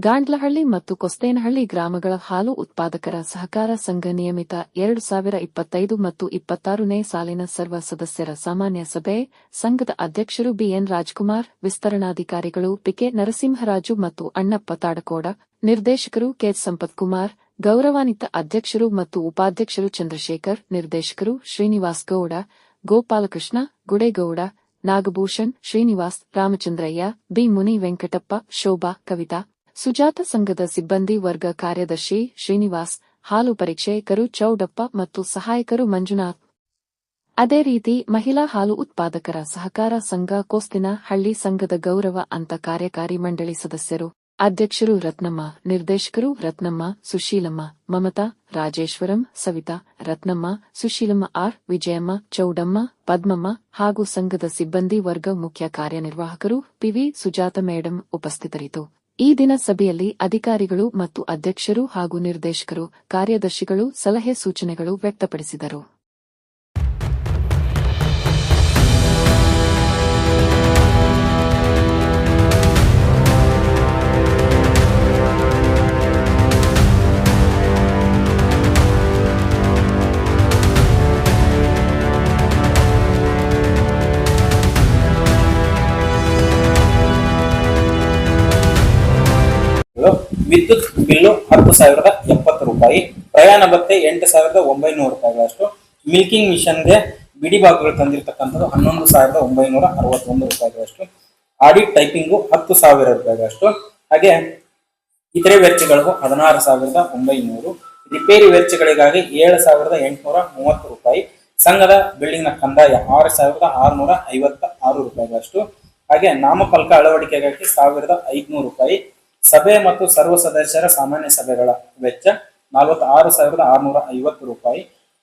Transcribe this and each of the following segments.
ಗಾಂಡ್ಲಹಳ್ಳಿ ಮತ್ತು ಕೊಸ್ತೇನಹಳ್ಳಿ ಗ್ರಾಮಗಳ ಹಾಲು ಉತ್ಪಾದಕರ ಸಹಕಾರ ಸಂಘ ನಿಯಮಿತ 2025 ಮತ್ತು 26ನೇ ಸಾಲಿನ ಸರ್ವ ಸದಸ್ಯರ ಸಾಮಾನ್ಯ ಸಭೆ. ಸಂಘದ ಅಧ್ಯಕ್ಷರು ಬಿಎನ್ ರಾಜ್ಕುಮಾರ್, ವಿಸ್ತರಣಾಧಿಕಾರಿಗಳು ಪಿಕೆ ನರಸಿಂಹರಾಜು ಮತ್ತು ಅಣ್ಣಪ್ಪ ತಾಡಕೋಡ, ನಿರ್ದೇಶಕರು ಕೆ ಸಂಪತ್ಕುಮಾರ್, ಗೌರವಾನ್ವಿತ ಅಧ್ಯಕ್ಷರು ಮತ್ತು ಉಪಾಧ್ಯಕ್ಷರು ಚಂದ್ರಶೇಖರ್, ನಿರ್ದೇಶಕರು ಶ್ರೀನಿವಾಸ್ ಗೌಡ, ಗೋಪಾಲಕೃಷ್ಣ, ಗುಡೇಗೌಡ, ನಾಗಭೂಷಣ್, ಶ್ರೀನಿವಾಸ್, ರಾಮಚಂದ್ರಯ್ಯ, ಬಿ ಮುನಿ ವೆಂಕಟಪ್ಪ, ಶೋಭಾ, ಕವಿತಾ, ಸುಜಾತ. ಸಂಘದ ಸಿಬ್ಬಂದಿ ವರ್ಗ ಕಾರ್ಯದರ್ಶಿ ಶ್ರೀನಿವಾಸ್, ಹಾಲು ಪರೀಕ್ಷಕರು ಚೌಡಪ್ಪ ಮತ್ತು ಸಹಾಯಕರು ಮಂಜುನಾಥ್. ಅದೇ ರೀತಿ ಮಹಿಳಾ ಹಾಲು ಉತ್ಪಾದಕರ ಸಹಕಾರ ಸಂಘ ಕೋಸ್ತಿನ ಹಳ್ಳಿ ಸಂಘದ ಗೌರವ ಅಂತ ಕಾರ್ಯಕಾರಿ ಮಂಡಳಿ ಸದಸ್ಯರು, ಅಧ್ಯಕ್ಷರು ರತ್ನಮ್ಮ, ನಿರ್ದೇಶಕರು ರತ್ನಮ್ಮ, ಸುಶೀಲಮ್ಮ, ಮಮತಾ, ರಾಜೇಶ್ವರಂ, ಸವಿತಾ, ರತ್ನಮ್ಮ, ಸುಶೀಲಮ್ಮ ಆರ್, ವಿಜಯಮ್ಮ, ಚೌಡಮ್ಮ, ಪದ್ಮಮ್ಮ ಹಾಗೂ ಸಂಘದ ಸಿಬ್ಬಂದಿ ವರ್ಗ ಮುಖ್ಯ ಕಾರ್ಯನಿರ್ವಾಹಕರು ಪಿವಿ ಸುಜಾತ ಮೇಡಂ ಉಪಸ್ಥಿತರಿದ್ದು, ಈ ದಿನ ಸಭೆಯಲ್ಲಿ ಅಧಿಕಾರಿಗಳು ಮತ್ತು ಅಧ್ಯಕ್ಷರು ಹಾಗೂ ನಿರ್ದೇಶಕರು, ಕಾರ್ಯದರ್ಶಿಗಳು ಸಲಹೆ ಸೂಚನೆಗಳು ವ್ಯಕ್ತಪಡಿಸಿದರು. ವಿದ್ಯುತ್ ಬಿಲ್ಲು 10,070 ರೂಪಾಯಿ, ಪ್ರಯಾಣ ಭತ್ಯೆ 8,900 ರೂಪಾಯಿಗಳಷ್ಟು, ಮಿಲ್ಕಿಂಗ್ ಮಿಷನ್ಗೆ ಬಿಡಿ ಭಾಗಗಳು ತಂದಿರತಕ್ಕಂಥದ್ದು 11,961 ರೂಪಾಯಿಗಳಷ್ಟು, ಆಡಿಟ್ ಟೈಪಿಂಗು 10,000 ರೂಪಾಯಿಗಳಷ್ಟು, ಹಾಗೆ ಇತರೆ ವೆಚ್ಚಗಳಿಗೂ 16,900, ರಿಪೇರಿ ವೆಚ್ಚಗಳಿಗಾಗಿ 7,830 ರೂಪಾಯಿ, ಸಂಘದ ಬಿಲ್ಡಿಂಗ್ ನ ಕಂದಾಯ 6,656 ರೂಪಾಯಿಗಳಷ್ಟು, ಹಾಗೆ ನಾಮಫಲಕ ಅಳವಡಿಕೆಗಾಗಿ 1,500 ರೂಪಾಯಿ, ಸಭೆ ಮತ್ತು ಸರ್ವ ಸದಸ್ಯರ ಸಾಮಾನ್ಯ ಸಭೆಗಳ ವೆಚ್ಚ 46,650 ರೂಪಾಯಿ,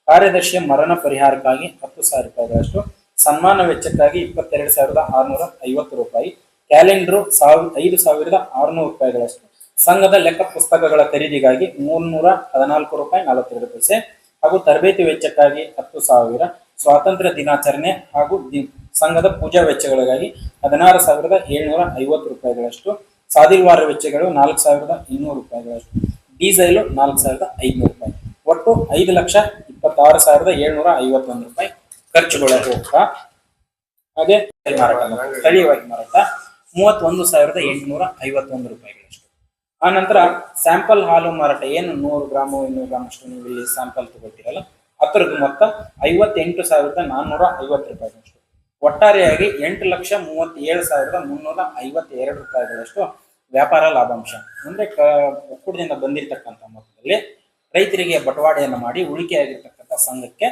ಕಾರ್ಯದರ್ಶಿಯ ಮರಣ ಪರಿಹಾರಕ್ಕಾಗಿ 10,000 ರೂಪಾಯಿಗಳಷ್ಟು, ಸನ್ಮಾನ ವೆಚ್ಚಕ್ಕಾಗಿ 22,650 ರೂಪಾಯಿ, ಕ್ಯಾಲೆಂಡರ್ 5,600 ರೂಪಾಯಿಗಳಷ್ಟು, ಸಂಘದ ಲೆಕ್ಕ ಪುಸ್ತಕಗಳ ಖರೀದಿಗಾಗಿ 314 ರೂಪಾಯಿ 42 ಪೈಸೆ ಹಾಗೂ ತರಬೇತಿ ವೆಚ್ಚಕ್ಕಾಗಿ 10,000, ಸ್ವಾತಂತ್ರ್ಯ ದಿನಾಚರಣೆ ಹಾಗೂ ಸಂಘದ ಪೂಜಾ ವೆಚ್ಚಗಳಿಗಾಗಿ 16,750 ರೂಪಾಯಿಗಳಷ್ಟು, ಸಾದಿಲ್ವಾರ ವೆಚ್ಚಗಳು 4,200 ರೂಪಾಯಿಗಳಷ್ಟು, ಡೀಸೆಲ್ 4,500 ರೂಪಾಯಿ, ಒಟ್ಟು 5,26,751 ರೂಪಾಯಿ ಖರ್ಚುಗಳ ಹೋಗ್ತಾ. ಹಾಗೆ ಸ್ಥಳೀಯವಾಗಿ ಮಾರಾಟ 31,851 ರೂಪಾಯಿಗಳಷ್ಟು. ಆ ನಂತರ ಸ್ಯಾಂಪಲ್ ಹಾಲು ಮಾರಾಟ ಏನು 100 ಗ್ರಾಮ್ 200 ಗ್ರಾಮ್ ಅಷ್ಟು ನೀವು ಇಲ್ಲಿ ಸ್ಯಾಂಪಲ್ ತಗೊಳ್ತೀರಲ್ಲ, ಅದರದ್ದು ಮೊತ್ತ 58,450 ರೂಪಾಯಿಗಳಷ್ಟು. ಒಟ್ಟಾರೆಯಾಗಿ 8,37,352 ರೂಪಾಯಿಗಳಷ್ಟು ವ್ಯಾಪಾರ ಲಾಭಾಂಶ ಅಂದ್ರೆ ಒಕ್ಕೂಟದಿಂದ ಬಂದಿರತಕ್ಕಂಥ ಮೊತ್ತದಲ್ಲಿ ರೈತರಿಗೆ ಬಟವಾಡೆಯನ್ನು ಮಾಡಿ ಉಳಿಕೆಯಾಗಿರ್ತಕ್ಕಂಥ ಸಂಘಕ್ಕೆ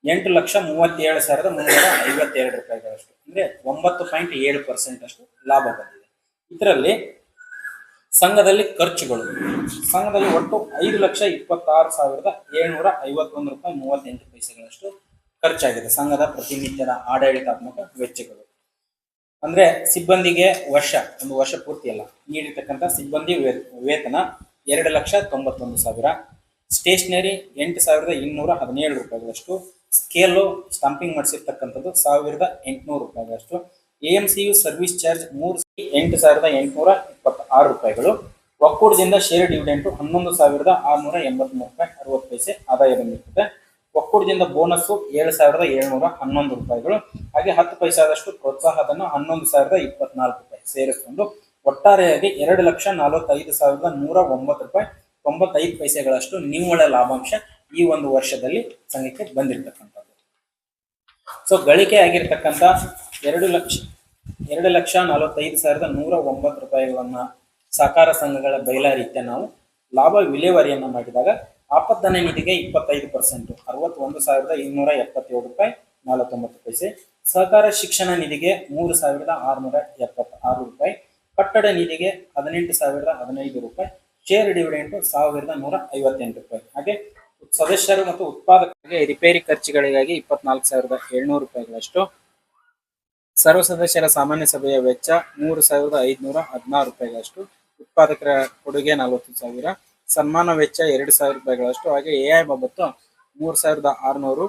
8,37,352 ರೂಪಾಯಿಗಳಷ್ಟು ಅಂದ್ರೆ 9.7% ಅಷ್ಟು ಲಾಭ ಬಂದಿದೆ. ಇದರಲ್ಲಿ ಸಂಘದಲ್ಲಿ ಖರ್ಚುಗಳು, ಸಂಘದಲ್ಲಿ ಒಟ್ಟು 5,26,751 ರೂಪಾಯಿ 38 ಪೈಸೆಗಳಷ್ಟು ಖರ್ಚಾಗಿದೆ. ಸಂಘದ ಪ್ರತಿನಿತ್ಯದ ಆಡಳಿತಾತ್ಮಕ ವೆಚ್ಚಗಳು ಅಂದ್ರೆ ಸಿಬ್ಬಂದಿಗೆ ಒಂದು ವರ್ಷ ಪೂರ್ತಿ ಅಲ್ಲ ನೀಡಿರ್ತಕ್ಕಂಥ ಸಿಬ್ಬಂದಿ ವೇತನ 2,91,000, ಸ್ಟೇಷನರಿ 8,217 ರೂಪಾಯಿಗಳಷ್ಟು, ಸ್ಕೇಲು ಸ್ಟಾಂಪಿಂಗ್ ಮಾಡಿಸಿರ್ತಕ್ಕಂಥದ್ದು 1,800 ರೂಪಾಯಿಗಳಷ್ಟು, AMCU ಸರ್ವಿಸ್ ಚಾರ್ಜ್ 8,826 ರೂಪಾಯಿಗಳು, ಒಕ್ಕೂಟದಿಂದ ಶೇರ್ ಡಿವಿಡೆಂಟ್ 11,683 ರೂಪಾಯಿ 60 ಪೈಸೆ ಆದಾಯ ಬಂದಿರ್ತದೆ. ಒಕ್ಕೂಟದಿಂದ ಬೋನಸ್ 7,711 ರೂಪಾಯಿಗಳು, ಹಾಗೆ 10 ಪೈಸಾದಷ್ಟು ಪ್ರೋತ್ಸಾಹಧನ 11,024 ರೂಪಾಯಿ ಸೇರಿಸಿಕೊಂಡು ಒಟ್ಟಾರೆಯಾಗಿ 2,45,109 ರೂಪಾಯಿ 95 ಪೈಸೆಗಳಷ್ಟು ನಿವ್ವಳ ಲಾಭಾಂಶ ಈ ಒಂದು ವರ್ಷದಲ್ಲಿ ಸಂಘಕ್ಕೆ ಬಂದಿರತಕ್ಕಂಥದ್ದು. ಸೊ ಗಳಿಕೆ ಆಗಿರ್ತಕ್ಕಂಥ 2,45,109 ರೂಪಾಯಿಗಳನ್ನ ಸಹಕಾರ ಸಂಘಗಳ ಬಯಲಾರೀತ್ಯ ನಾವು ಲಾಭ ವಿಲೇವಾರಿಯನ್ನ ಮಾಡಿದಾಗ ಆಪತ್ತನ ನಿಧಿಗೆ 25% 61,277 ರೂಪಾಯಿ 49 ಪೈಸೆ, ಸಹಕಾರ ಶಿಕ್ಷಣ ನಿಧಿಗೆ 3,676 ರೂಪಾಯಿ, ಕಟ್ಟಡ ನಿಧಿಗೆ 18,015 ರೂಪಾಯಿ, ಶೇರ್ ಡಿವಿಡೆಂಟ್ 1,158 ರೂಪಾಯಿ, ಹಾಗೆ ಸದಸ್ಯರು ಮತ್ತು ಉತ್ಪಾದಕರಿಗೆ ರಿಪೇರಿ ಖರ್ಚುಗಳಿಗಾಗಿ 24,700 ರೂಪಾಯಿಗಳಷ್ಟು, ಸರ್ವ ಸದಸ್ಯರ ಸಾಮಾನ್ಯ ಸಭೆಯ ವೆಚ್ಚ 3,516 ರೂಪಾಯಿಗಳಷ್ಟು, ಉತ್ಪಾದಕರ ಕೊಡುಗೆ 40,000, ಸನ್ಮಾನ ವೆಚ್ಚ 2,000 ರೂಪಾಯಿಗಳಷ್ಟು, ಹಾಗೆ AI ಬಾಬತ್ತು 3,600,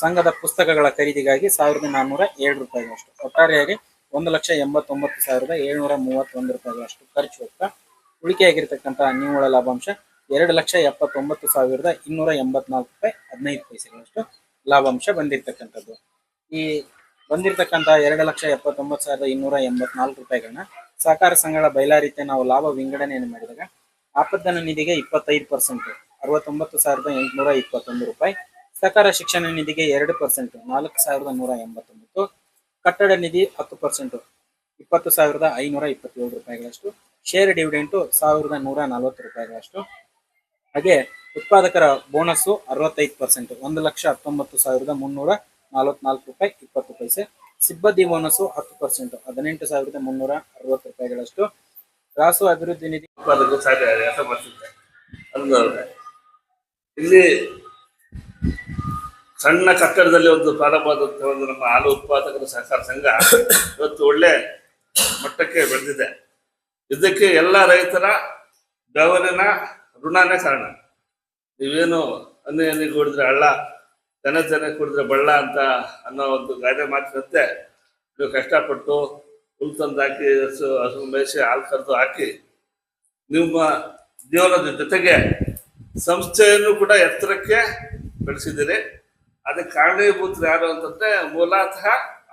ಸಂಘದ ಪುಸ್ತಕಗಳ ಖರೀದಿಗಾಗಿ 1,407 ರೂಪಾಯಿಗಳಷ್ಟು, ಒಟ್ಟಾರೆಯಾಗಿ 1,89,731 ರೂಪಾಯಿಗಳಷ್ಟು ಖರ್ಚು ಹೋಗ್ತಾ ಉಳಿಕೆಯಾಗಿರ್ತಕ್ಕಂಥ ನಿವ್ವಳ ಲಾಭಾಂಶ 2,79,284 ರೂಪಾಯಿ 15 ಪೈಸೆಗಳಷ್ಟು ಲಾಭಾಂಶ ಬಂದಿರತಕ್ಕಂಥದ್ದು. ಈ ಬಂದಿರತಕ್ಕಂಥ 2,79,284 ರೂಪಾಯಿಗಳನ್ನ ಸಹಕಾರ ಸಂಘಗಳ ಬಯಲಾರಿತ್ಯ ನಾವು ಲಾಭ ವಿಂಗಡಣೆಯನ್ನು ಮಾಡಿದಾಗ ಆಪದ್ದನ ನಿಧಿಗೆ 25%, 69,821 ರೂಪಾಯಿ. ಸಹಕಾರ ಶಿಕ್ಷಣ ನಿಧಿಗೆ 2%, 4,189. ಕಟ್ಟಡ ನಿಧಿ 10%, 20,527 ರೂಪಾಯಿಗಳಷ್ಟು. Share dividend 1,140 ರೂಪಾಯಿಗಳಷ್ಟು. ಹಾಗೆ ಉತ್ಪಾದಕರ ಬೋನಸ್ಸು 65%, 1,19,344 ರೂಪಾಯಿ 20 ಪೈಸೆ. ಸಿಬ್ಬಂದಿ ಬೋನಸ್ಸು 10%, 18,360 ರೂಪಾಯಿಗಳಷ್ಟು. ರಾಸು ಅಭಿವೃದ್ಧಿ ನಿಧಿ ಉತ್ಪಾದಕರು ಸಾಧ್ಯ ಕೆಲಸ ಮಾಡ್ತಿದ್ದೆ. ಇಲ್ಲಿ ಸಣ್ಣ ಕಟ್ಟಡದಲ್ಲಿ ಒಂದು ಪ್ರಾರಂಭವಾದಂತಹ ಒಂದು ನಮ್ಮ ಹಾಲು ಉತ್ಪಾದಕರ ಸಹಕಾರ ಸಂಘ ಇವತ್ತು ಒಳ್ಳೆ ಮಟ್ಟಕ್ಕೆ ಬೆಳೆದಿದೆ. ಇದಕ್ಕೆ ಎಲ್ಲ ರೈತರ ಬೆವರಿನ ಋಣನೇ ಕಾರಣ. ನೀವೇನು ಹನಿ ಕುಡಿದ್ರೆ ಹಳ್ಳ, ತೆನೆ ಕುಡಿದ್ರೆ ಬಳ್ಳ ಅಂತ ಅನ್ನೋ ಒಂದು ಗಾದೆ ಮಾತಿನಂತೆ ನೀವು ಕಷ್ಟಪಟ್ಟು ಹುಲ್ ತಂದು ಹಾಕಿ ಹಸು ಮೇಯಿಸಿ ಹಾಲು ಕರೆದು ಹಾಕಿ ನಿಮ್ಮ ಜೀವನದ ಜೊತೆಗೆ ಸಂಸ್ಥೆಯನ್ನು ಕೂಡ ಎತ್ತರಕ್ಕೆ ಬೆಳೆಸಿದ್ದೀರಿ. ಅದಕ್ಕೆ ಕಾರಣೀಭೂತರು ಯಾರು ಅಂತಂದ್ರೆ ಮೂಲತಃ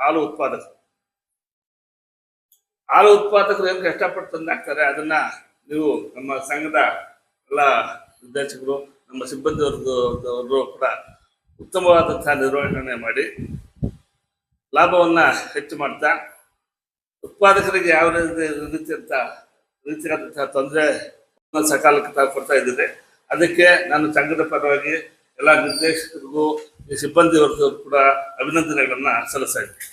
ಹಾಲು ಉತ್ಪಾದಕರು. ಹಾಲು ಉತ್ಪಾದಕರು ಏನು ಕಷ್ಟಪಟ್ಟು ತಂದಾಕ್ತಾರೆ ಅದನ್ನ ನೀವು ನಮ್ಮ ಸಂಘದ ಎಲ್ಲ ನಿರ್ದೇಶಕರು, ನಮ್ಮ ಸಿಬ್ಬಂದಿ ವರ್ಗದವರು ಕೂಡ ಉತ್ತಮವಾದಂತಹ ನಿರ್ವಹಣೆ ಮಾಡಿ ಲಾಭವನ್ನ ಹೆಚ್ಚು ಮಾಡ್ತಾ ಉತ್ಪಾದಕರಿಗೆ ಯಾವ ರೀತಿಯಾದಂತಹ ತೊಂದರೆ ಸಕಾಲಕ್ಕೆ ಕೊಡ್ತಾ ಇದ್ದಾರೆ. ಅದಕ್ಕೆ ನಾನು ಸಂಘದ ಪರವಾಗಿ ಎಲ್ಲ ನಿರ್ದೇಶಕರಿಗೂ ಈ ಸಿಬ್ಬಂದಿ ವರ್ಗದವರು ಕೂಡ ಅಭಿನಂದನೆಗಳನ್ನ ಸಲ್ಲಿಸ್ತಾ ಇದ್ದೀನಿ.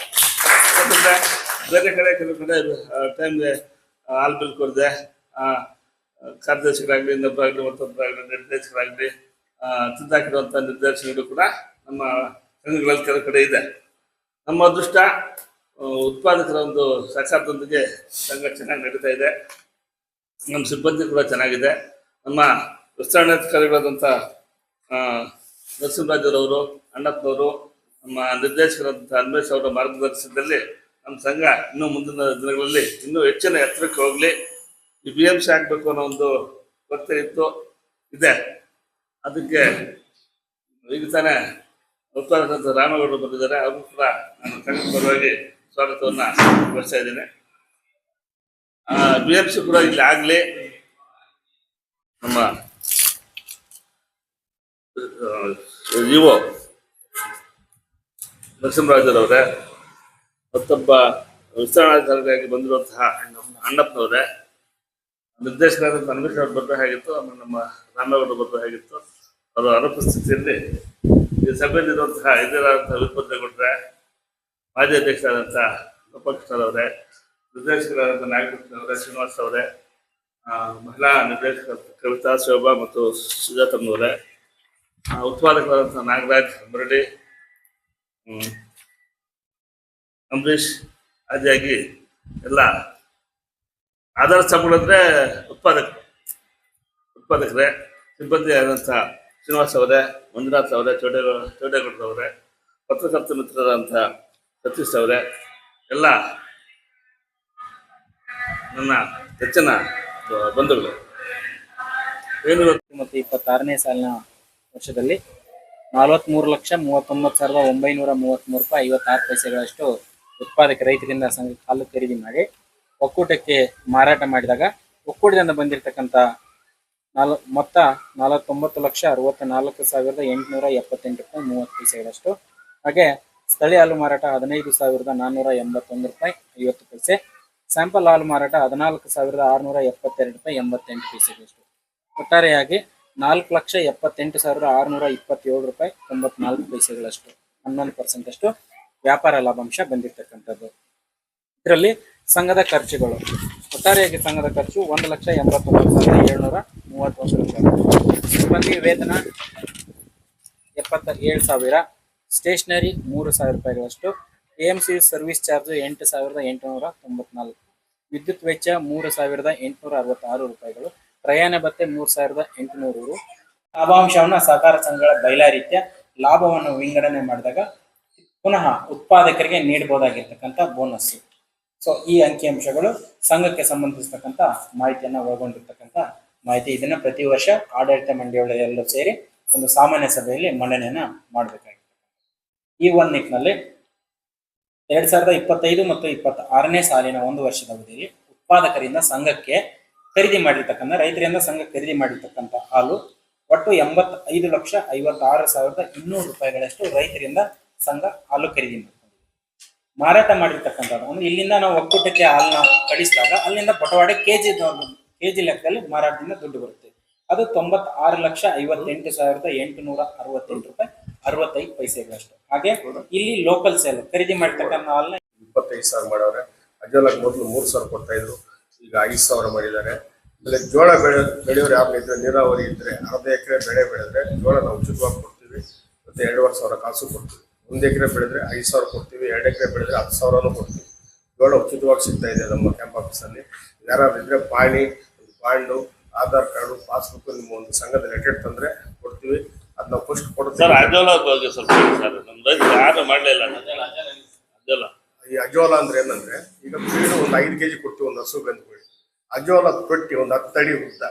ಯಾಕಂದ್ರೆ ಬೇರೆ ಕಡೆ ಕೆಲವು ಕಡೆ ಟೈಮ್ಗೆ ಹಾಲು ಬಿಲ್ ಕೊಡದೆ ಕಾರ್ಯದರ್ಶಿಗಳಾಗಲಿ, ಇನ್ನೊಬ್ಬರಾಗಲಿ, ಮತ್ತೊಬ್ಬರಾಗಲಿ, ನಿರ್ದೇಶಕರಾಗಲಿ ತಿಂದಾಕಿರುವಂಥ ನಿರ್ದೇಶಕರು ಕೂಡ ನಮ್ಮ ಸಂಘಗಳಲ್ಲಿ ಕೆಲವು ಕಡೆ ಇದೆ. ನಮ್ಮ ಅದೃಷ್ಟ ಉತ್ಪಾದಕರ ಒಂದು ಸಹಕಾರದೊಂದಿಗೆ ಸಂಘ ಚೆನ್ನಾಗಿ ನಡೀತಾ ಇದೆ. ನಮ್ಮ ಸಿಬ್ಬಂದಿ ಕೂಡ ಚೆನ್ನಾಗಿದೆ. ನಮ್ಮ ವಿಸ್ತರಣಾಧಿಕಾರಿಗಳಾದಂಥ ನರಸಿಂಹರಾಜರವರು, ಅಣ್ಣಪ್ಪನವರು, ನಮ್ಮ ನಿರ್ದೇಶಕರಾದಂಥ ಅನ್ವೇಷ್ ಅವರ ಮಾರ್ಗದರ್ಶನದಲ್ಲಿ ನಮ್ಮ ಸಂಘ ಇನ್ನೂ ಮುಂದಿನ ದಿನಗಳಲ್ಲಿ ಇನ್ನೂ ಹೆಚ್ಚಿನ ಎತ್ತರಕ್ಕೆ ಹೋಗಲಿ. ಈ BMC ಆಗಬೇಕು ಅನ್ನೋ ಒಂದು ಕೊರತೆ ಇದೆ. ಅದಕ್ಕೆ ಈಗ ತಾನೇ ಉತ್ಪಾದಕ ರಾಮೇಗೌಡರು ಬಂದಿದ್ದಾರೆ. ಅವರು ಕೂಡ ನಾನು ಸಂಘದ ಪರವಾಗಿ ಸ್ವಾಗತವನ್ನ ಬಯಸ್ತಾ ಇದ್ದೇನೆ. BMC ಕೂಡ ಇಲ್ಲಿ ಆಗಲಿ. ನಮ್ಮ ನರಸಿಂಹರಾಜರವರೇ, ಮತ್ತೊಬ್ಬ ವಿಸ್ತರಣಾಧಿಕಾರಿಯಾಗಿ ಬಂದಿರುವಂತಹ ಅಣ್ಣಪ್ಪನವರೇ, ನಿರ್ದೇಶಕರಾದಂಥ ಅನ್ವೇಷ್ ಅವರು ಬರಬೇಕಾಗಿತ್ತು, ಆಮೇಲೆ ನಮ್ಮ ರಾಮೇಗೌಡರು ಬರಬೇಕಾಗಿತ್ತು. ಅವರ ಅನುಪಸ್ಥಿತಿಯಲ್ಲಿ ಈ ಸಭೆಯಲ್ಲಿರುವಂತಹ ಹಿರಿಯರಾದಂತಹ ವೀರಭದ್ರೇಗೌಡರೇ, ಮಾಜಿ ಅಧ್ಯಕ್ಷರಾದಂಥ ಗೋಪಾಲಕೃಷ್ಣರವರೇ, ನಿರ್ದೇಶಕರಾದಂಥ ನಾಗಕೃಷ್ಣವರೇ, ಶ್ರೀನಿವಾಸ್ ಅವರೇ, ಮಹಿಳಾ ನಿರ್ದೇಶಕ ಕವಿತಾ, ಶೋಭಾ ಮತ್ತು ಸುಜಾತಮ್ಮನವರೇ, ಉತ್ಪಾದಕರಾದಂಥ ನಾಗರಾಜ್ ಮರಳಿ, ಅಂಬರೀಷ್ ಆದಿಯಾಗಿ ಎಲ್ಲ ಆಧಾರ ಸ್ತಂಭಗಳಂದ್ರೆ ಉತ್ಪಾದಕರೇ, ಸಿಬ್ಬಂದಿ ಆದಂಥ ಶ್ರೀನಿವಾಸ್ ಅವರೇ, ಮಂಜುನಾಥ್ ಅವರೇ, ಚೌಡೇಗೌಡರವರೇ, ಪತ್ರಕರ್ತ ಮಿತ್ರರಾದಂಥ ಸತೀಶ್ ಅವರೇ, ಎಲ್ಲ ನನ್ನ ಹೆಚ್ಚಿನ ಬಂಧುಗಳು. ಮತ್ತು 26ನೇ ಸಾಲಿನ ವರ್ಷದಲ್ಲಿ 43,39,933 ರೂಪಾಯಿ 56 ಪೈಸೆಗಳಷ್ಟು ಉತ್ಪಾದಕ ರೈತರಿಂದ ಸಂಘಕ್ಕೆ ಹಾಲು ಖರೀದಿ ಮಾಡಿ ಒಕ್ಕೂಟಕ್ಕೆ ಮಾರಾಟ ಮಾಡಿದಾಗ ಒಕ್ಕೂಟದಿಂದ ಬಂದಿರತಕ್ಕಂಥ ಮೊತ್ತ 49,64,878 ರೂಪಾಯಿ 30 ಪೈಸೆಗಳಷ್ಟು. ಹಾಗೆ ಸ್ಥಳೀಯ ಹಾಲು ಮಾರಾಟ 15,481 ರೂಪಾಯಿ 50 ಪೈಸೆ. ಸ್ಯಾಂಪಲ್ ಹಾಲು ಮಾರಾಟ 14,672 ರೂಪಾಯಿ 88 ಪೈಸೆಗಳಷ್ಟು. ಒಟ್ಟಾರೆಯಾಗಿ 4,78,627 ರೂಪಾಯಿ 94 ಪೈಸೆಗಳಷ್ಟು 11% ಅಷ್ಟು ವ್ಯಾಪಾರ ಲಾಭಾಂಶ ಬಂದಿರತಕ್ಕಂಥದ್ದು. ಇದರಲ್ಲಿ ಸಂಘದ ಖರ್ಚುಗಳು ಒಟ್ಟಾರೆಯಾಗಿ ಸಂಘದ ಖರ್ಚು 1,89,731 ರೂಪಾಯಿ. ಸಿಬ್ಬಂದಿ ವೇತನ 77,000, ಸ್ಟೇಷನರಿ 3,000 ರೂಪಾಯಿಗಳಷ್ಟು, AMC ಸರ್ವಿಸ್ ಚಾರ್ಜ್ 8,894, ವಿದ್ಯುತ್ ವೆಚ್ಚ 3,866 ರೂಪಾಯಿಗಳು, ಪ್ರಯಾಣ ಭತ್ಯೆ 3,800. ಲಾಭಾಂಶವನ್ನು ಸಹಕಾರ ಸಂಘಗಳ ಬಯಲಾರಿತ್ಯ ಲಾಭವನ್ನು ವಿಂಗಡಣೆ ಮಾಡಿದಾಗ ಪುನಃ ಉತ್ಪಾದಕರಿಗೆ ನೀಡಬಹುದಾಗಿರ್ತಕ್ಕಂಥ ಬೋನಸ್ ಸೊ ಈ ಅಂಕಿಅಂಶಗಳು ಸಂಘಕ್ಕೆ ಸಂಬಂಧಿಸಿರ್ತಕ್ಕಂಥ ಮಾಹಿತಿಯನ್ನು ಒಳಗೊಂಡಿರ್ತಕ್ಕಂಥ ಮಾಹಿತಿ. ಇದನ್ನ ಪ್ರತಿ ವರ್ಷ ಆಡಳಿತ ಮಂಡಳಿಗಳು ಎಲ್ಲರೂ ಸೇರಿ ಒಂದು ಸಾಮಾನ್ಯ ಸಭೆಯಲ್ಲಿ ಮಂಡನೆಯನ್ನ ಮಾಡಬೇಕಾಗಿದೆ. ಈ ಒಂದು ನಿಟ್ಟಿನಲ್ಲಿ 2025 ಮತ್ತು 26ನೇ ಸಾಲಿನ ಒಂದು ವರ್ಷದ ಅವಧಿಯಲ್ಲಿ ಉತ್ಪಾದಕರಿಂದ ಸಂಘಕ್ಕೆ ಖರೀದಿ ಮಾಡಿರ್ತಕ್ಕಂಥ ರೈತರಿಂದ ಸಂಘಕ್ಕೆ ಖರೀದಿ ಮಾಡಿರ್ತಕ್ಕಂಥ ಹಾಲು ಒಟ್ಟು 85,56,200 ರೂಪಾಯಿಗಳಷ್ಟು ರೈತರಿಂದ ಸಂಘ ಹಾಲು ಖರೀದಿ ಮಾಡ್ಕೊಂಡಿದೆ. ಮಾರಾಟ ಮಾಡಿರ್ತಕ್ಕಂಥದ್ದು ಅಂದ್ರೆ ಇಲ್ಲಿಂದ ನಾವು ಒಕ್ಕೂಟಕ್ಕೆ ಹಾಲನ್ನ ಕಳಿಸಿದಾಗ ಅಲ್ಲಿಂದ ಬಟವಾಡೆ ಕೆಜಿ ಲೆಕ್ಕದಲ್ಲಿ ಮಾರಾಟದಿಂದ ದುಡ್ಡು ಬರುತ್ತೆ. ಅದು 96,58,868 ರೂಪಾಯಿ 65 ಪೈಸೆಗಳಷ್ಟು. ಹಾಗೆ ಇಲ್ಲಿ ಲೋಕಲ್ ಸೇಲ್ ಖರೀದಿ ಮಾಡಿರ್ತಕ್ಕಂಥ ಹಾಲನ್ನ 25,000 ಮಾಡವ್ರೆ. ಅಜೋಲಾಗ್ ಮೊದಲು 3,000 ಕೊಡ್ತಾ ಇದ್ರು, ಈಗ 5,000 ಮಾಡಿದ್ದಾರೆ. ಆಮೇಲೆ ಜೋಳ ಬೆಳೆಯೋರು ಯಾರು ಇದ್ರೆ ನೀರಾವರಿ ಇದ್ರೆ ಅರ್ಧ ಎಕರೆ ಬೆಳೆ ಬೆಳೆದ್ರೆ ಜೋಳ ನಾವು ಉಚಿತವಾಗಿ ಕೊಡ್ತೀವಿ. ಮತ್ತೆ 2,500 ಕಾಸು ಕೊಡ್ತೀವಿ. 1 ಎಕರೆ ಬೆಳೆದ್ರೆ 5,000 ಕೊಡ್ತೀವಿ. 2 ಎಕರೆ ಬೆಳೆದ್ರೆ 10,000 ಕೊಡ್ತೀವಿ. ಜೋಳ ಉಚಿತವಾಗಿ ಸಿಗ್ತಾ ಇದೆ ನಮ್ಮ ಕ್ಯಾಂಪ್ ಆಫೀಸಲ್ಲಿ. ಯಾರಾದ್ರೂ ಇದ್ರೆ ಪಾಣಿ, ಬಾಂಡು, ಆಧಾರ್ ಕಾರ್ಡು, ಪಾಸ್ಬುಕ್ ನಿಮ್ಮ ಒಂದು ಸಂಘದ ಲೆಟರ್ ತಂದ್ರೆ ಕೊಡ್ತೀವಿ. ಅದ್ ನಾವು ಫಸ್ಟ್ ಕೊಡ್ತೀವಿ. ಸರ್ ಅಜೋಲ ಬಗ್ಗೆ ಸ್ವಲ್ಪ ಸರ್ ನಮ್ಮ ರೈತರು ಯಾರು ಮಾಡಲಿಲ್ಲ. ಅಜೋಲ ಈ ಅಜೋಲ ಅಂದ್ರೆ ಏನಂದ್ರೆ ಈಗ ಒಂದು 5 ಕೆಜಿ ಕೊಡ್ತೀವಿ ಒಂದು ಹಸು ಗಂದ್ಕೊಳ್ಳಿ. ಅಜೋಲ ತೊಟ್ಟಿ ಒಂದು 10 ಅಡಿ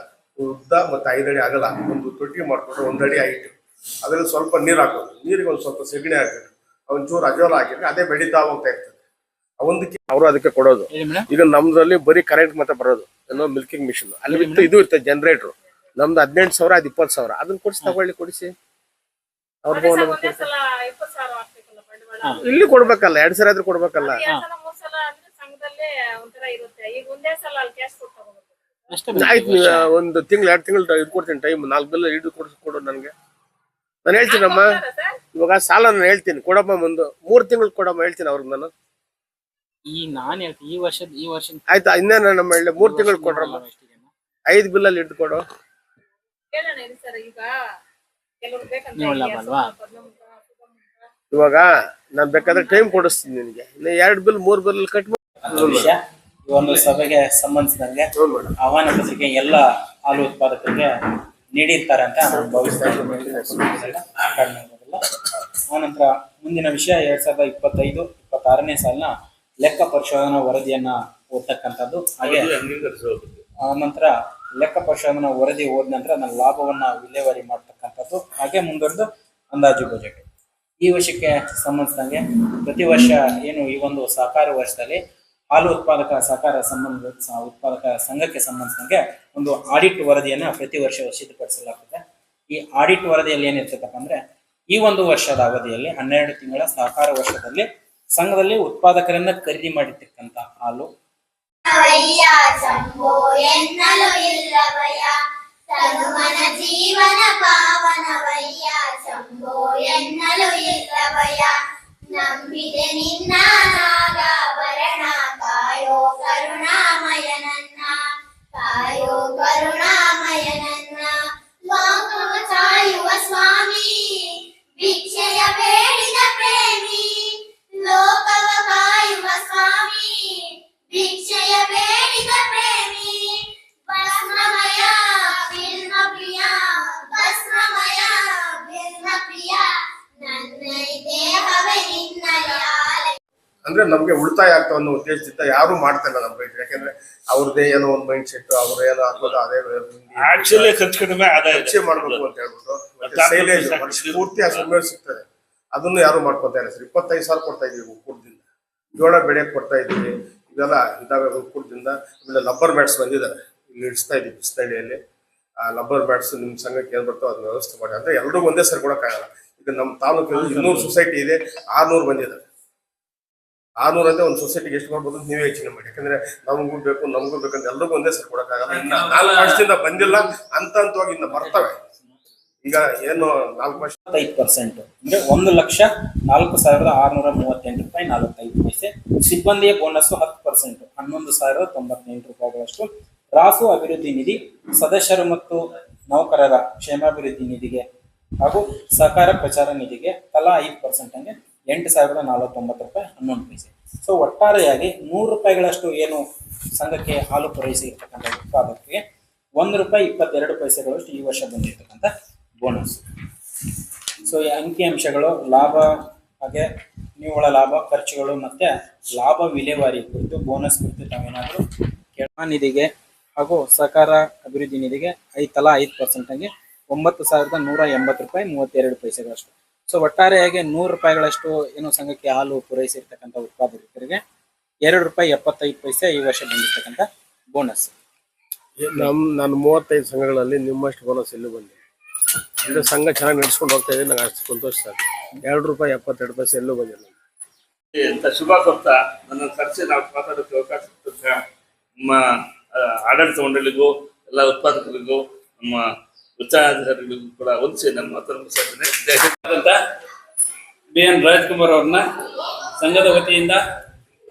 ಉದ್ದ ಮತ್ತೆ 5 ಅಡಿ ಅಗಲ ಒಂದು ತೊಟ್ಟಿ ಮಾಡ್ಕೊಂಡ್ರೆ 1 ಅಡಿ ಹೈಟ್. ಅದ್ರಲ್ಲಿ ಸ್ವಲ್ಪ ನೀರು ಹಾಕೋದು, ನೀರಿಗೆ ಒಂದು ಸ್ವಲ್ಪ ಸೆಗಣಿ ಹಾಕಬೇಕು, ಒಂಚೂರು ಅಜೋಲ ಹಾಕಿದ್ರೆ ಅದೇ ಬೆಳೀತಾ ಹೋಗ್ತಾ ಇರ್ತದೆ. ಒಂದಕ್ಕೆ ಅವರು ಅದಕ್ಕೆ ಕೊಡೋದು. ಈಗ ನಮ್ದ್ರಲ್ಲಿ ಬರೀ ಕರೆಂಟ್ ಮತ್ತೆ ಬರೋದು ಏನೋ ಮಿಲ್ಕಿಂಗ್ ಮಿಷಿನ್ ಅಲ್ಲಿ ಬಿಟ್ಟು ಇದು ಇರ್ತದೆ ಜನರೇಟರ್. ನಮ್ದು 18,000 ಅದು 20,000 ಅದನ್ನ ಕೊಡಿಸಿ ತಗೊಳ್ಳಿ ಕೊಡಿಸಿ ಅವ್ರಿಗೆ ಇಲ್ಲಿ ಕೊಡ್ಬೇಕಲ್ಲ. 2 ಸಲ ಆದ್ರೂ ಕೊಡ್ಬೇಕಲ್ಲ. ಆಯ್ತು, ಒಂದು ತಿಂಗಳು 2 ತಿಂಗಳು ಇದು ಕೊಡ್ತೀನಿ ಟೈಮ್. 4 ಬಿಲ್ ಹಿಡಿದು ಕೊಡು ನನಗೆ. ನಾನು ಹೇಳ್ತೀನಮ್ಮ ಇವಾಗ ಸಾಲ ನಾನು ಹೇಳ್ತೀನಿ ಕೊಡಮ್ಮ. ಒಂದು 3 ತಿಂಗಳು ಕೊಡಮ್ಮ ಹೇಳ್ತೀನಿ ಅವ್ರಿಗೆ ನಾನು. ಈ ವರ್ಷ ಆಯ್ತಾ ಇನ್ನೇನ ನಮ್ಮ ಹೇಳಿ 3 ತಿಂಗಳು ಕೊಡ್ರಮ್ಮ. 5 ಬಿಲ್ಲಲ್ಲಿ ಹಿಡಿದು ಕೊಡು. ಇವಾಗ ನಾನ್ ಬೇಕಾದ್ರೆ ಟೈಮ್ ಕೊಡಿಸ್ತೀನಿ ನಿನಗೆ. 2 ಬಿಲ್ 3 ಬಿಲ್ ಕಟ್ ಮಾಡಿ. ಈ ಒಂದು ಸಭೆಗೆ ಸಂಬಂಧಿಸಿದಂಗೆ ಆಹ್ವಾನ ಪತ್ರಿಕೆ ಎಲ್ಲ ಹಾಲು ಉತ್ಪಾದಕರಿಗೆ ನೀಡಿರ್ತಾರೆ ಅಂತ ನಾನು ಭಾವಿಸ್ತಾ ಇದ್ದೀನಿ. ಆನಂತರ ಮುಂದಿನ ವಿಷಯ 2025-26ನೇ ಸಾಲಿನ ಲೆಕ್ಕ ಪರಿಶೋಧನಾ ವರದಿಯನ್ನ ಓದ್ತಕ್ಕಂಥದ್ದು. ಹಾಗೆ ಆನಂತರ ಲೆಕ್ಕ ಪರಿಶೋಧನಾ ವರದಿ ಓದ ನಂತರ ನನ್ನ ಲಾಭವನ್ನ ವಿಲೇವಾರಿ ಮಾಡ್ತಕ್ಕಂಥದ್ದು. ಹಾಗೆ ಮುಂದುವರೆದು ಅಂದಾಜು ಬಜೆಟ್. ಈ ವಿಷಯಕ್ಕೆ ಸಂಬಂಧಿಸಿದಂಗೆ ಪ್ರತಿ ವರ್ಷ ಏನು ಈ ಒಂದು ಸಹಕಾರ ವರ್ಷದಲ್ಲಿ ಹಾಲು ಉತ್ಪಾದಕ ಸಹಕಾರ ಉತ್ಪಾದಕ ಸಂಘಕ್ಕೆ ಸಂಬಂಧಿಸಿದಂಗೆ ಒಂದು ಆಡಿಟ್ ವರದಿಯನ್ನ ಪ್ರತಿ ವರ್ಷ ಸಿದ್ಧಪಡಿಸಲಾಗುತ್ತೆ. ಈ ಆಡಿಟ್ ವರದಿಯಲ್ಲಿ ಏನಿರ್ತಕ್ಕಂಥ ಅಂದ್ರೆ ಈ ಒಂದು ವರ್ಷದ ಅವಧಿಯಲ್ಲಿ 12 ತಿಂಗಳ ಸಹಕಾರ ವರ್ಷದಲ್ಲಿ ಸಂಘದಲ್ಲಿ ಉತ್ಪಾದಕರಿಂದ ಖರೀದಿ ಮಾಡಿರ್ತಕ್ಕಂಥ ಹಾಲು ಜೀವನ ಪಾವನವಯ್ಯ ಶಂಭೋ ಎನ್ನಲು ಇಲ್ಲವಯ್ಯ. ನಂಬಿದೆ ನಿನ್ನ ನಾಗಾಭರಣ ಕಾಯೋ ಕರುಣಾಮಯನನ್ನ, ಕಾಯೋ ಕರುಣಾಮಯನನ್ನ. ಲೋಕವ ಕಾಯುವ ಸ್ವಾಮಿ ಭಿಕ್ಷೆಯ ಬೇಡಿದ ಪ್ರೇಮಿ, ಲೋಕವ ಕಾಯುವ ಸ್ವಾಮಿ ಭಿಕ್ಷೆಯ ಬೇಡಿದ ಪ್ರೇಮಿ. ಭಸ್ಮಮಯ ಬಿಲ್ವ ಪ್ರಿಯ, ಭಸ್ಮಮಯ ಬಿಲ್ವ ಪ್ರಿಯ, ನನ್ನ ದೇಹವೇ ನಿನ್ನಯ. ಅಂದ್ರೆ ನಮ್ಗೆ ಉಳಿತಾಯ ಆಗ್ತಾವ ಅನ್ನೋ ಉದ್ದೇಶದಿಂದ ಯಾರು ಮಾಡ್ತಾ ಇಲ್ಲ ನಮ್ಮ ರೈತರು. ಯಾಕಂದ್ರೆ ಅವ್ರದ್ದೇ ಏನೋ ಒಂದು ಮೈಂಡ್ ಸೆಟ್, ಅವ್ರ ಏನೋ ಹಾಕೋದು ಅದೇ ಖರ್ಚು ಕಡಿಮೆ ಆದಾಯ ಮಾಡ್ಬೇಕು ಅಂತ ಹೇಳ್ಬಿಟ್ಟು ಸೈಲೇಜ್ ಪೂರ್ತಿ ಆ ಸಮಯ ಸಿಗ್ತದೆ. ಅದನ್ನು ಯಾರು ಮಾಡ್ಕೊತಾ ಇಲ್ಲ ಸರ್. 25,000 ಕೊಡ್ತಾ ಇದೀವಿ ಒಕ್ಕೂಟದಿಂದ. ಜೋಳ ಬೆಳೆ ಕೊಡ್ತಾ ಇದೀವಿ. ಇದೆಲ್ಲ ಇದಾವೆ ಒಕ್ಕೂಟದಿಂದ. ಆಮೇಲೆ ಲಬ್ಬರ್ ಮ್ಯಾಟ್ಸ್ ಬಂದಿದ್ದಾರೆ, ಇಲ್ಲಿ ಇಡಿಸ್ತಾ ಇದೀವಿ ಬಿಸ್ನಳ್ಳಿಯಲ್ಲಿ. ಆ ಲಬ್ಬರ್ ಮ್ಯಾಟ್ಸ್ ನಿಮ್ ಸಂಘಕ್ಕೆ ಏನ್ ಬರ್ತಾವ ಅದನ್ನ ವ್ಯವಸ್ಥೆ ಮಾಡಿ. ಅಂದ್ರೆ ಎಲ್ರಿಗೂ ಒಂದೇ ಸರಿ ಕೊಡಕ್ಕಾಗಲ್ಲ. ಈಗ ನಮ್ಮ ತಾಲೂಕಲ್ಲಿ 200 ಸೊಸೈಟಿ ಇದೆ, 600 ಬಂದಿದ್ದಾರೆ. 600 ಅಂದ್ರೆ ಒಂದು ಸೊಸೈಟಿಗೆ ಎಷ್ಟು ಮಾಡ್ಬೋದು ಅಂತ ನೀವೇ ಯೋಚನೆ ಮಾಡಿ. ಯಾಕಂದ್ರೆ ನಮಗೂ ಬೇಕಂತ ಎಲ್ರಿಗೂ ಒಂದೇ ಸರಿ ಕೊಡಕ್ಕಾಗಲ್ಲ. ಇನ್ನ 4 ವರ್ಷದಿಂದ ಬಂದಿಲ್ಲ, ಹಂತವಾಗಿ ಇನ್ನ ಬರ್ತವೆ. ಈಗ ಏನು 4% ಅಂದ್ರೆ 1,04,638 ರೂಪಾಯಿ 45 ಪೈಸೆ. ಸಿಬ್ಬಂದಿಯ ಬೋನಸ್ 10% 11,098 ರೂಪಾಯಿಗಳಷ್ಟು. ರಾಸು ಅಭಿವೃದ್ಧಿ ನಿಧಿ, ಸದಸ್ಯರು ಮತ್ತು ನೌಕರರ ಕ್ಷೇಮಾಭಿವೃದ್ಧಿ ನಿಧಿಗೆ ಹಾಗೂ ಸಹಕಾರ ಪ್ರಚಾರ ನಿಧಿಗೆ ತಲಾ 5% ಹಂಗೆ 8,049 ರೂಪಾಯಿ 11 ಪೈಸೆ. ಸೊ ಒಟ್ಟಾರೆಯಾಗಿ 100 ರೂಪಾಯಿಗಳಷ್ಟು ಏನು ಸಂಘಕ್ಕೆ ಹಾಲು ಪೂರೈಸಿರ್ತಕ್ಕಂಥ ಉತ್ಪಾದಕರಿಗೆ 1 ರೂಪಾಯಿ 22 ಪೈಸೆಗಳಷ್ಟು ಈ ವರ್ಷ ಬಂದಿರತಕ್ಕಂಥ ಬೋನಸ್. ಸೊ ಈ ಅಂಕಿಅಂಶಗಳು ಲಾಭ ಹಾಗೆ ನಿವ್ವಳ ಲಾಭ, ಖರ್ಚುಗಳು ಮತ್ತೆ ಲಾಭ ವಿಲೇವಾರಿ ಕುರಿತು ಬೋನಸ್ ಕುರಿತು ತಾವೇನಾದರೂ ನಿಧಿಗೆ ಹಾಗೂ ಸಹಕಾರ ಅಭಿವೃದ್ಧಿ ನಿಧಿಗೆ ತಲಾ 5% 9,180 ರೂಪಾಯಿ 32 ಪೈಸೆಗಳಷ್ಟು. ಸೊ ಒಟ್ಟಾರೆಯಾಗಿ 100 ರೂಪಾಯಿಗಳಷ್ಟು ಏನು ಸಂಘಕ್ಕೆ ಹಾಲು ಪೂರೈಸಿರ್ತಕ್ಕಂಥ ಉತ್ಪಾದಕರಿಗೆ 2 ರೂಪಾಯಿ 75 ಪೈಸೆ ಈ ವರ್ಷ ಬಂದಿರ್ತಕ್ಕಂಥ ಬೋನಸ್. ನಾನು 35 ಸಂಘಗಳಲ್ಲಿ ನಿಮ್ಮಷ್ಟು ಬೋನಸ್ ಎಲ್ಲೂ ಬಂದಿಲ್ಲ. ಇದು ಸಂಘ ಚೆನ್ನಾಗಿ ನಡೆಸ್ಕೊಂಡು ಹೋಗ್ತಾ ಇದೆ, ನಂಗೆ ಅಷ್ಟು ಸಂತೋಷ ಸರ್. 2 ರೂಪಾಯಿ 72 ಪೈಸೆ ಎಲ್ಲೂ ಬಂದಿಲ್ಲ ಅಂತ ಶುಭ ಕೊಡ್ತಾ ನನ್ನ ಕರೆಸಿ ನಾವು ಮಾತಾಡೋಕ್ಕೆ ಅವಕಾಶ ಕೊಟ್ಟ ನಮ್ಮ ಆಡಳಿತ ಮಂಡಳಿಗೂ ಎಲ್ಲ ಉತ್ಪಾದಕರಿಗೂ ನಮ್ಮ ಉಚ್ಚಾಧಿಕಾರಿಗಳಿಗೂ ಕೂಡ ಹೊಂದಿಸಿ ನನ್ನ ಮಾತನ್ನು ಮುಗಿಸ್ತೇನೆ. BN ರಾಜ್ಕುಮಾರ್ ಅವ್ರನ್ನ ಸಂಘದ ವತಿಯಿಂದ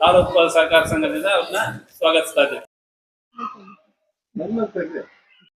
ಹಾಲು ಉತ್ಪಾದಕ ಸಹಕಾರ ಸಂಘದಿಂದ ಅವ್ರನ್ನ ಸ್ವಾಗತಿಸ್ತಾ ಇದ್ದೇವೆ.